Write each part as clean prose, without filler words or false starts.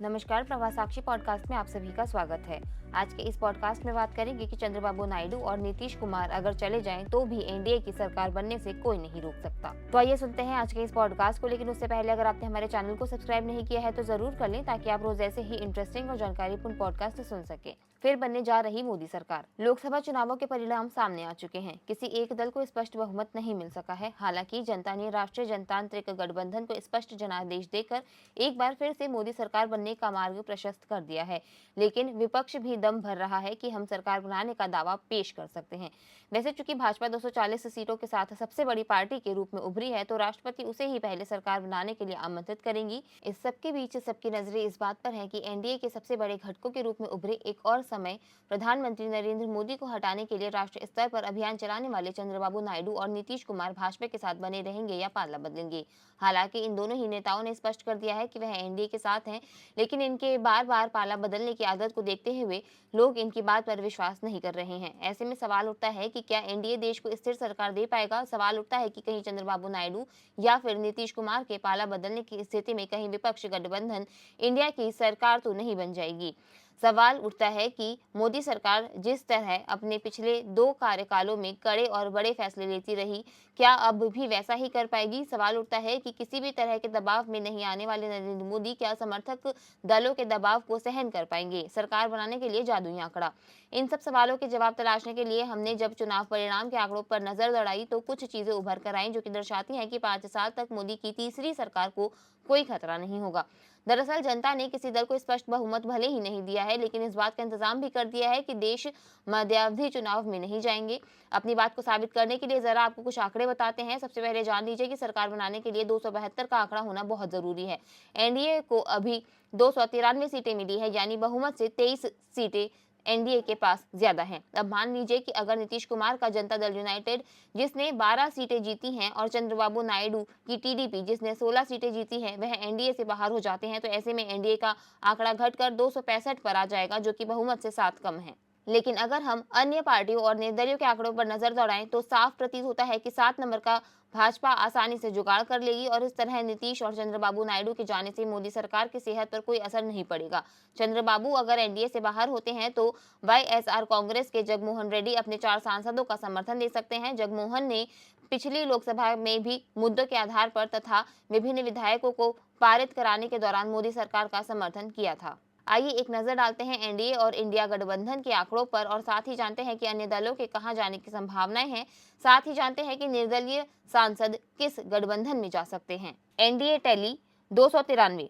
नमस्कार, प्रवाह साक्षी पॉडकास्ट में आप सभी का स्वागत है। आज के इस पॉडकास्ट में बात करेंगे कि चंद्रबाबू नायडू और नीतीश कुमार अगर चले जाएं तो भी एनडीए की सरकार बनने से कोई नहीं रोक सकता। तो आइए सुनते हैं आज के इस पॉडकास्ट को। लेकिन उससे पहले अगर आपने हमारे चैनल को सब्सक्राइब नहीं किया है तो जरूर कर लें, ताकि आप रोज ऐसे ही इंटरेस्टिंग और जानकारीपूर्ण पॉडकास्ट सुन सके। फिर बनने जा रही मोदी सरकार। लोकसभा चुनावों के परिणाम सामने आ चुके हैं। किसी एक दल को स्पष्ट बहुमत नहीं मिल सका है। हालांकि जनता ने राष्ट्रीय जनतांत्रिक गठबंधन को स्पष्ट जनादेश देकर एक बार फिर से मोदी सरकार बनने का मार्ग प्रशस्त कर दिया है। लेकिन विपक्ष भी दम भर रहा है कि हम सरकार बनाने का दावा पेश कर सकते हैं। वैसे चूंकि भाजपा 240 सीटों के साथ सबसे बड़ी पार्टी के रूप में उभरी है, तो राष्ट्रपति उसे ही पहले सरकार बनाने के लिए आमंत्रित करेंगी। इस सबके बीच सबकी नजरें इस बात पर है कि एनडीए के सबसे बड़े घटकों के रूप में उभरे एक और समय प्रधानमंत्री नरेंद्र मोदी को हटाने के लिए राष्ट्रीय स्तर पर अभियान चलाने वाले चंद्रबाबू नायडू और नीतीश कुमार भाजपा के साथ बने रहेंगे या पाला बदलेंगे। हालांकि इन दोनों ही नेताओं ने स्पष्ट कर दिया है कि वह एनडीए के साथ हैं, लेकिन इनके बार बार पाला बदलने की आदत को देखते हुए लोग इनकी बात पर विश्वास नहीं कर रहे हैं। ऐसे में सवाल उठता है कि क्या एनडीए देश को स्थिर सरकार दे पाएगा। सवाल उठता है कि कहीं चंद्रबाबू नायडू या फिर नीतीश कुमार के पाला बदलने की स्थिति में कहीं विपक्ष गठबंधन इंडिया की सरकार तो नहीं बन जाएगी। सवाल उठता है कि मोदी सरकार जिस तरह अपने पिछले 2 कार्यकालों में कड़े और बड़े फैसले लेती रही, क्या अब भी वैसा ही कर पाएगी। सवाल उठता है कि किसी भी तरह के दबाव में नहीं आने वाले नरेंद्र मोदी क्या समर्थक दलों के दबाव को सहन कर पाएंगे सरकार बनाने के लिए जादुई आंकड़ा। इन सब सवालों के जवाब तलाशने के लिए हमने जब चुनाव परिणाम के आंकड़ों पर नजर दौड़ाई तो कुछ चीजें उभर कर आई, जो कि दर्शाती हैं कि 5 साल तक मोदी की तीसरी सरकार को कोई खतरा नहीं होगा। दरअसल जनता ने किसी दल को स्पष्ट बहुमत भले ही नहीं दिया है, लेकिन इस बात का इंतजाम भी कर दिया है कि देश मध्यावधि चुनाव में नहीं जाएंगे। अपनी बात को साबित करने के लिए जरा आपको कुछ आंकड़े बताते हैं। सबसे पहले जान लीजिए कि सरकार बनाने के लिए 272 का आंकड़ा होना बहुत जरूरी है। एनडीए को अभी 293 सीटें मिली है, यानी बहुमत से 23 सीटें एनडीए के पास ज्यादा हैं। अब मान लीजिए कि अगर नीतीश कुमार का जनता दल यूनाइटेड जिसने 12 सीटें जीती हैं और चंद्रबाबू नायडू की टीडीपी जिसने 16 सीटें जीती हैं वह एनडीए से बाहर हो जाते हैं, तो ऐसे में एनडीए का आंकड़ा घटकर 265 पर आ जाएगा, जो कि बहुमत से 7 कम है। लेकिन अगर हम अन्य पार्टियों और निर्दलीयों के आंकड़ों पर नजर दौड़ाएं तो साफ प्रतीत होता है कि 7 नंबर का भाजपा आसानी से जुगाड़ कर लेगी और इस तरह नीतीश और चंद्रबाबू नायडू के जाने से मोदी सरकार की सेहत पर कोई असर नहीं पड़ेगा। चंद्रबाबू अगर एनडीए से बाहर होते हैं तो वाईएसआर कांग्रेस के जगमोहन रेड्डी अपने 4 सांसदों का समर्थन दे सकते हैं। जगमोहन ने पिछली लोकसभा में भी मुद्दों के आधार पर तथा विभिन्न विधायकों को पारित कराने के दौरान मोदी सरकार का समर्थन किया था। आइए एक नजर डालते हैं एनडीए और इंडिया गठबंधन के आंकड़ों पर और साथ ही जानते हैं कि अन्य दलों के कहां जाने की संभावनाएं हैं। साथ ही जानते हैं कि निर्दलीय सांसद किस गठबंधन में जा सकते हैं। एनडीए टैली 293,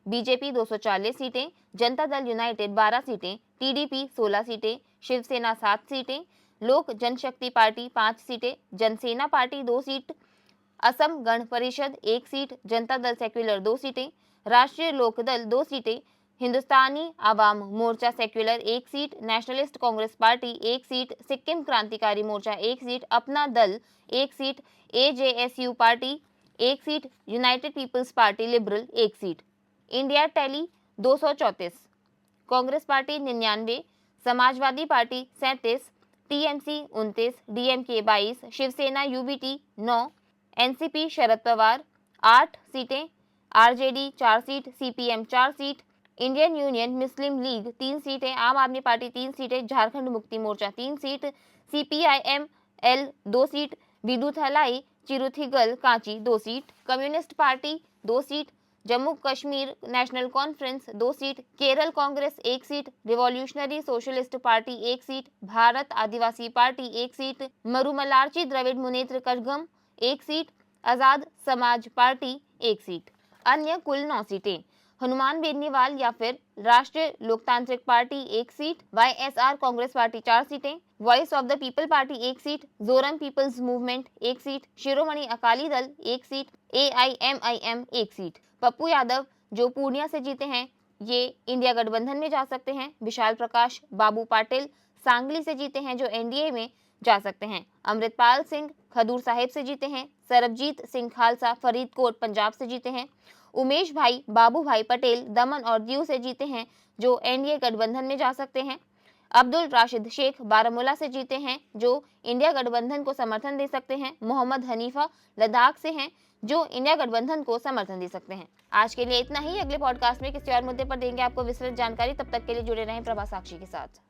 बीजेपी 240 सीटें, जनता दल यूनाइटेड 12 सीटें, टीडीपी 16 सीटें, शिवसेना 7 सीटें, लोक जनशक्ति पार्टी 5 सीटें, Jana Sena party 2 seat, Assam Gana Parishad 1 seat, Janata Dal secular 2 सीटें, राष्ट्रीय लोकदल 2 सीटें, Hindustani Awam Morcha secular 1 seat, nationalist Congress party 1 seat, Sikkim Krantikari Morcha 1 seat, Apna Dal 1 seat, AJSU party 1 seat, united people's party liberal 1 seat. India tally 234, Congress party 99, Samajwadi party 37, TMC 29, DMK 22, Shiv Sena UBT 9, NCP Sharad Pawar 8 सीटें, RJD 4 seat, CPM 4 seat, Indian union Muslim league 3 सीटें, Aam Aadmi party 3 सीटें, Jharkhand Mukti Morcha 3 seat, CPIM L 2 seat, Viduthalai Chiruthaigal Katchi 2 seat, communist party 2 seat, Jammu Kashmir national conference 2 seat, Kerala Congress 1 seat, revolutionary socialist party 1 seat, Bharat Adivasi party 1 seat, Marumalarchi Dravida Munnetra Kazhagam 1 seat, Azad Samaj party 1 seat. अन्य कुल 9 सीटें। हनुमान बेनीवाल या फिर Rashtriya Loktantrik party 1 seat, YSR Congress party 4 सीटें, voice of the people party 1 seat, Zoram people's movement 1 seat, Shiromani Akali Dal 1 seat, AIMIM 1 seat. Pappu Yadav जो पूर्णिया से जीते हैं ये इंडिया गठबंधन में जा सकते हैं। विशाल प्रकाश बाबू पाटिल सांगली से जीते हैं जो एनडीए में जा सकते हैं। अमृतपाल सिंह खडूर साहिब से जीते हैं। सरबजीत सिंह खालसा फरीदकोट पंजाब से जीते हैं। उमेश भाई बाबू भाई पटेल दमन और दीव से जीते हैं जो एनडीए गठबंधन में जा सकते हैं। अब्दुल राशिद शेख बारामूला से जीते हैं, जो इंडिया गठबंधन को समर्थन दे सकते हैं। मोहम्मद हनीफा लद्दाख से हैं, जो इंडिया गठबंधन को समर्थन दे सकते हैं। आज के लिए इतना ही। अगले पॉडकास्ट में किसी और मुद्दे पर देंगे आपको विस्तृत जानकारी। तब तक के लिए जुड़े रहें प्रभा साक्षी के साथ।